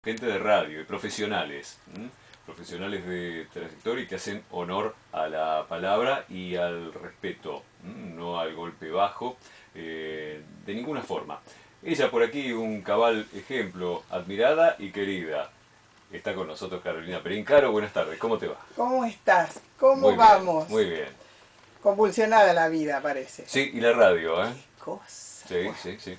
gente de radio y profesionales, profesionales de trayectoria y que hacen honor a la palabra y al respeto, no al golpe bajo, de ninguna forma. Ella por aquí, un cabal ejemplo, admirada y querida. Está con nosotros Carolina Perín. Caro, buenas tardes, ¿cómo te va? ¿Cómo estás? ¿Cómo Muy bien, vamos? muy bien. Convulsionada la vida, parece. Sí, y la radio, ¿eh? Qué cosa. Sí, sí, sí.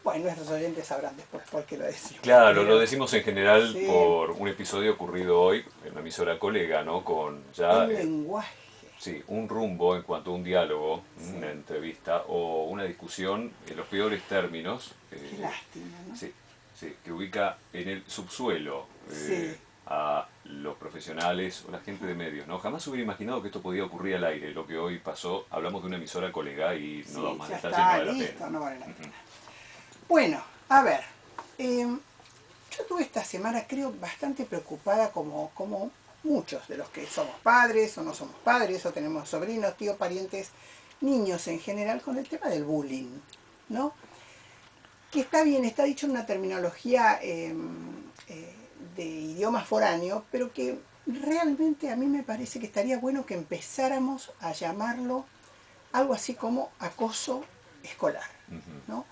Bueno, nuestros oyentes sabrán después por qué lo decimos. Claro, lo Pero decimos en general sí, por un episodio ocurrido hoy en una emisora colega, ¿no? Con ya, el lenguaje. sí, un rumbo en cuanto a un diálogo, Sí, una entrevista o una discusión en los peores términos, qué lástima, ¿no? sí, sí, que ubica en el subsuelo Sí. a los profesionales o la gente de medios, ¿no? Jamás hubiera imaginado que esto podía ocurrir al aire, lo que hoy pasó. Hablamos de una emisora colega y no damos Sí, más ya detalles, no está, vale la pena. listo, no vale la pena. Bueno, a ver. Yo tuve esta semana, creo, bastante preocupada como muchos de los que somos padres o no somos padres o tenemos sobrinos, tíos, parientes, niños en general, con el tema del bullying, ¿no? Que está bien, está dicho en una terminología de idioma foráneo, pero que realmente a mí me parece que estaría bueno que empezáramos a llamarlo algo así como acoso escolar, ¿no?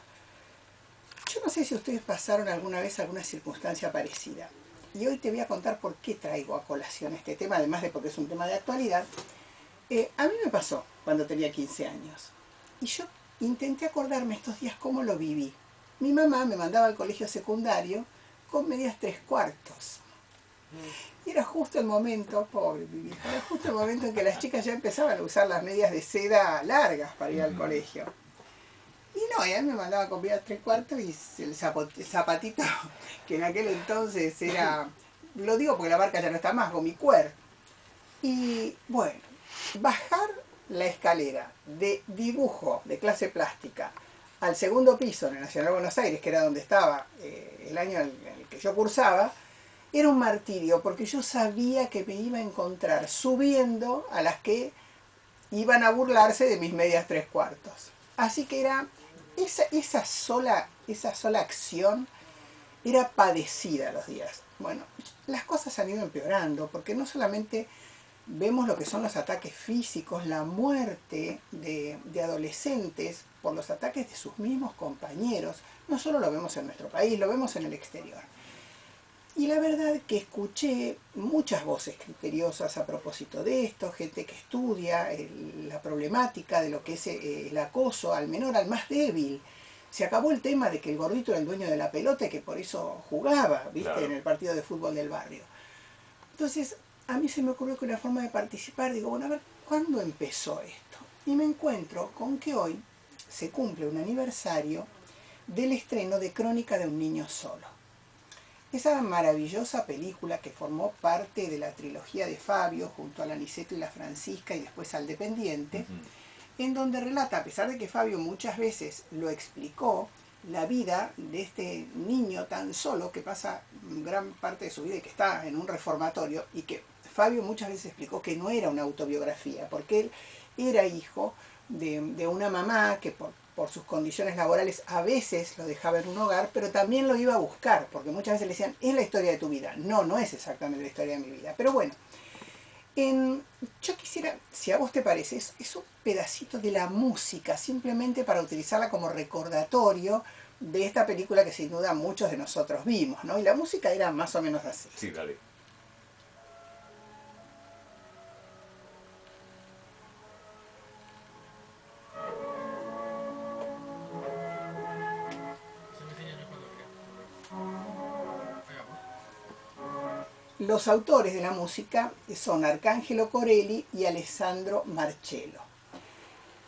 Yo no sé si ustedes pasaron alguna vez alguna circunstancia parecida. Y hoy te voy a contar por qué traigo a colación este tema, además de porque es un tema de actualidad. A mí me pasó cuando tenía 15 años. Y yo intenté acordarme estos días cómo lo viví. Mi mamá me mandaba al colegio secundario con medias 3/4. Y era justo el momento, pobre mi vieja, era justo el momento en que las chicas ya empezaban a usar las medias de seda largas para ir al colegio. Y no, ella me mandaba con medias 3/4 y el zapatito, que en aquel entonces era, lo digo porque la marca ya no está más, Gomicuer. Y bueno, bajar la escalera de dibujo de clase plástica al segundo piso en el Nacional de Buenos Aires, que era donde estaba el año en el que yo cursaba, era un martirio, porque yo sabía que me iba a encontrar subiendo a las que iban a burlarse de mis medias 3/4. Así que era esa sola acción era padecida los días. Bueno, las cosas han ido empeorando, porque no solamente vemos lo que son los ataques físicos, la muerte de adolescentes por los ataques de sus mismos compañeros, no solo lo vemos en nuestro país, lo vemos en el exterior. Y la verdad que escuché muchas voces criteriosas a propósito de esto, gente que estudia la problemática de lo que es el acoso al menor, al más débil. Se acabó el tema de que el gordito era el dueño de la pelota y que por eso jugaba, ¿viste? Claro. En el partido de fútbol del barrio. Entonces, a mí se me ocurrió que una forma de participar, digo, bueno, a ver, ¿cuándo empezó esto? Y me encuentro con que hoy se cumple un aniversario del estreno de Crónica de un niño solo. Esa maravillosa película que formó parte de la trilogía de Fabio, junto a la Niceto y la Francisca y después al Dependiente, en donde relata, a pesar de que Fabio muchas veces lo explicó, la vida de este niño tan solo que pasa gran parte de su vida y que está en un reformatorio, y que Fabio muchas veces explicó que no era una autobiografía, porque él era hijo de una mamá que por sus condiciones laborales a veces lo dejaba en un hogar, pero también lo iba a buscar, porque muchas veces le decían, es la historia de tu vida. No, no es exactamente la historia de mi vida. Pero bueno, yo quisiera, si a vos te parece, es un pedacito de la música, simplemente para utilizarla como recordatorio de esta película que sin duda muchos de nosotros vimos, ¿no? Y la música era más o menos así. Sí, dale. Los autores de la música son Arcángelo Corelli y Alessandro Marcello.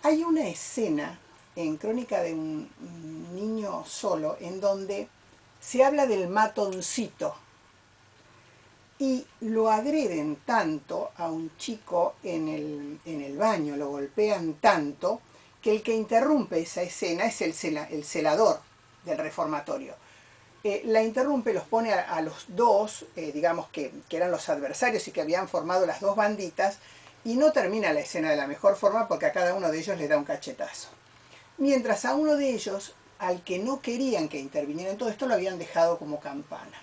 Hay una escena en Crónica de un niño solo en donde se habla del matoncito y lo agreden tanto a un chico en el baño, lo golpean tanto, que el que interrumpe esa escena es el celador del reformatorio. La interrumpe, los pone a los dos, digamos que eran los adversarios y que habían formado las dos banditas, y no termina la escena de la mejor forma porque a cada uno de ellos le da un cachetazo. Mientras a uno de ellos, al que no querían que interviniera en todo esto, lo habían dejado como campana.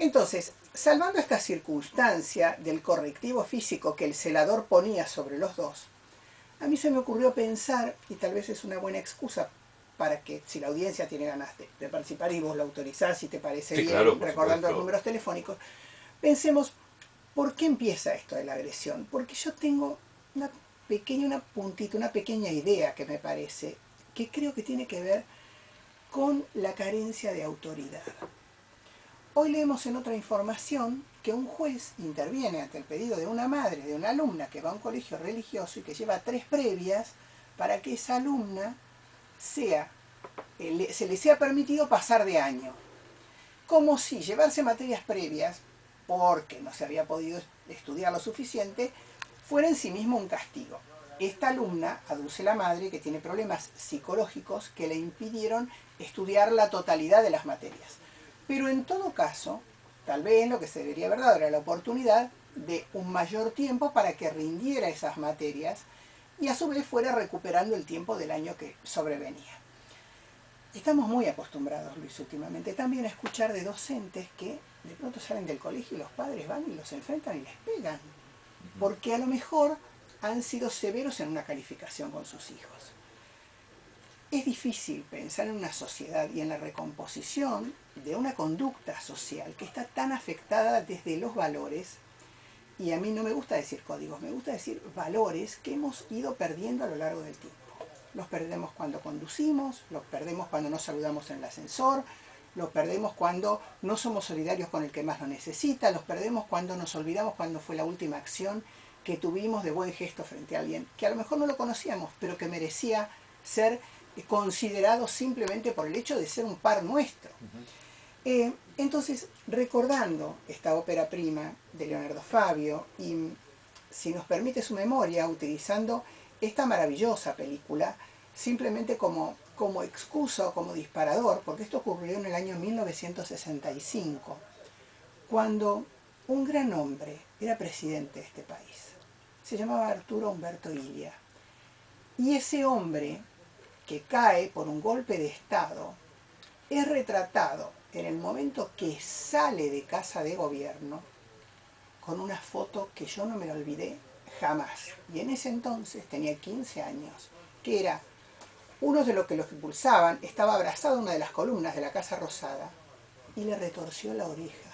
Entonces, salvando esta circunstancia del correctivo físico que el celador ponía sobre los dos, a mí se me ocurrió pensar, y tal vez es una buena excusa para que, si la audiencia tiene ganas de participar y vos lo autorizás, si te parece Sí, bien, claro, por recordando los supuesto. números telefónicos, pensemos, ¿por qué empieza esto de la agresión? Porque yo tengo una puntita, una pequeña idea que me parece, que creo que tiene que ver con la carencia de autoridad. Hoy leemos en otra información que un juez interviene ante el pedido de una madre, de una alumna que va a un colegio religioso y que lleva 3 previas para que esa alumna se le sea permitido pasar de año. Como si llevarse materias previas, porque no se había podido estudiar lo suficiente, fuera en sí mismo un castigo. Esta alumna aduce la madre que tiene problemas psicológicos que le impidieron estudiar la totalidad de las materias. Pero en todo caso, tal vez lo que se debería haber dado era la oportunidad de un mayor tiempo para que rindiera esas materias y a su vez fuera recuperando el tiempo del año que sobrevenía. Estamos muy acostumbrados, Luis, últimamente también a escuchar de docentes que de pronto salen del colegio y los padres van y los enfrentan y les pegan, porque a lo mejor han sido severos en una calificación con sus hijos. Es difícil pensar en una sociedad y en la recomposición de una conducta social que está tan afectada desde los valores, y a mí no me gusta decir códigos, me gusta decir valores que hemos ido perdiendo a lo largo del tiempo. Los perdemos cuando conducimos, los perdemos cuando no saludamos en el ascensor, los perdemos cuando no somos solidarios con el que más lo necesita, los perdemos cuando nos olvidamos cuando fue la última acción que tuvimos de buen gesto frente a alguien, que a lo mejor no lo conocíamos, pero que merecía ser considerado simplemente por el hecho de ser un par nuestro. Entonces, recordando esta ópera prima de Leonardo Fabio, y si nos permite su memoria, utilizando esta maravillosa película, simplemente como excusa o como disparador, porque esto ocurrió en el año 1965, cuando un gran hombre era presidente de este país. Se llamaba Arturo Umberto Illia. Y ese hombre, que cae por un golpe de Estado, es retratado en el momento que sale de casa de gobierno con una foto que yo no me la olvidé jamás. Y en ese entonces tenía 15 años, que era uno de los que los impulsaban, estaba abrazado a una de las columnas de la Casa Rosada y le retorció la oreja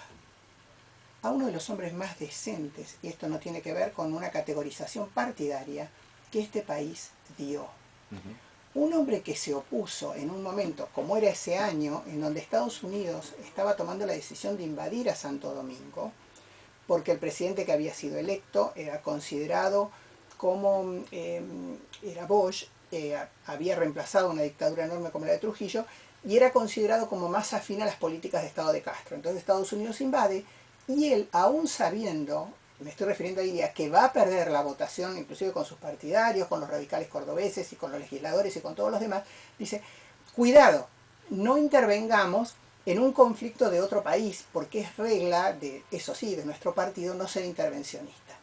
a uno de los hombres más decentes, y esto no tiene que ver con una categorización partidaria, que este país dio. Un hombre que se opuso en un momento, como era ese año, en donde Estados Unidos estaba tomando la decisión de invadir a Santo Domingo, porque el presidente que había sido electo era considerado como era Bush, había reemplazado una dictadura enorme como la de Trujillo, y era considerado como más afín a las políticas de Estado de Castro. Entonces Estados Unidos invade, y él, aún sabiendo, me estoy refiriendo a Illia, que va a perder la votación, inclusive con sus partidarios, con los radicales cordobeses y con los legisladores y con todos los demás, dice, cuidado, no intervengamos en un conflicto de otro país, porque es regla, de eso sí, de nuestro partido, no ser intervencionista.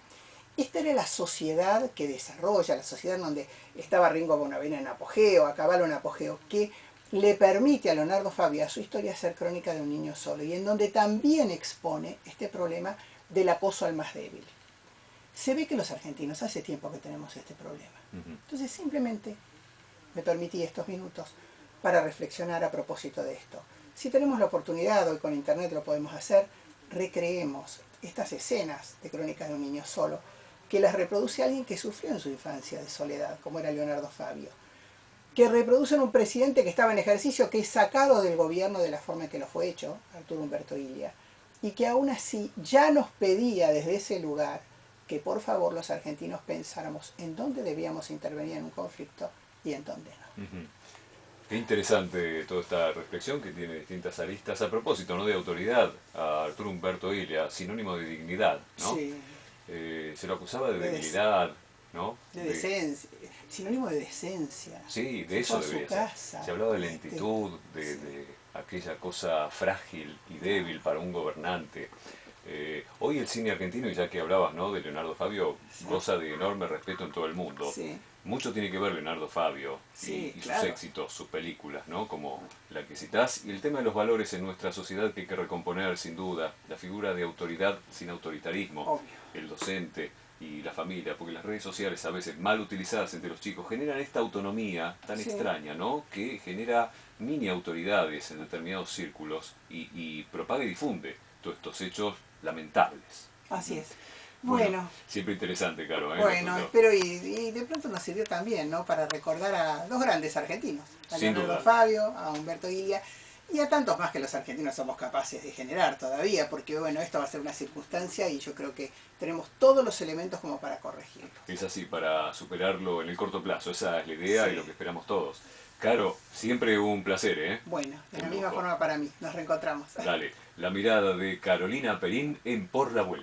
Esta era la sociedad que desarrolla, la sociedad en donde estaba Ringo Bonavena en apogeo, a Cavallo en apogeo, que le permite a Leonardo Fabio, a su historia, hacer crónica de un niño solo, y en donde también expone este problema del acoso al más débil. Se ve que los argentinos hace tiempo que tenemos este problema. Entonces simplemente me permití estos minutos para reflexionar a propósito de esto. Si tenemos la oportunidad, hoy con internet lo podemos hacer, recreemos estas escenas de Crónica de un niño solo, que las reproduce alguien que sufrió en su infancia de soledad, como era Leonardo Fabio, que reproducen un presidente que estaba en ejercicio, que es sacado del gobierno de la forma en que lo fue hecho, Arturo Umberto Illia, y que aún así ya nos pedía desde ese lugar que por favor los argentinos pensáramos en dónde debíamos intervenir en un conflicto y en dónde no. Qué interesante toda esta reflexión que tiene distintas aristas. A propósito, ¿no?, de autoridad, a Arturo Umberto Illia, sinónimo de dignidad, ¿no? Sí, Se lo acusaba de de, debilidad, ¿no? de decencia, sinónimo de decencia. Sí, de Se fue eso a su debería ser. casa. Se hablaba de lentitud, Sí. de aquella cosa frágil y débil para un gobernante. Hoy el cine argentino, y ya que hablabas, ¿no?, de Leonardo Fabio, Sí. goza de enorme respeto en todo el mundo. Sí. Mucho tiene que ver Leonardo Fabio Sí, y sus claro. éxitos, sus películas, ¿no? Como la que citás, y el tema de los valores en nuestra sociedad que hay que recomponer, sin duda, la figura de autoridad sin autoritarismo, Obvio. el docente y la familia, porque las redes sociales a veces mal utilizadas entre los chicos generan esta autonomía tan Sí, extraña, ¿no? Que genera mini autoridades en determinados círculos y propaga y difunde todos estos hechos lamentables. así es. Bueno, Bueno, siempre interesante, Caro, ¿eh? bueno, espero y de pronto nos sirvió también, ¿no? Para recordar a dos grandes argentinos, a Sin Leonardo duda. Fabio, a Humberto Guilla y a tantos más que los argentinos somos capaces de generar todavía, porque bueno, esto va a ser una circunstancia y yo creo que tenemos todos los elementos como para corregirlo. Es así, para superarlo en el corto plazo. Esa es la idea y lo Sí, que esperamos todos. Caro, siempre un placer, ¿eh? bueno, de la Un misma lujo. forma para mí, nos reencontramos. Dale, la mirada de Carolina Perín en Por la Vuelta.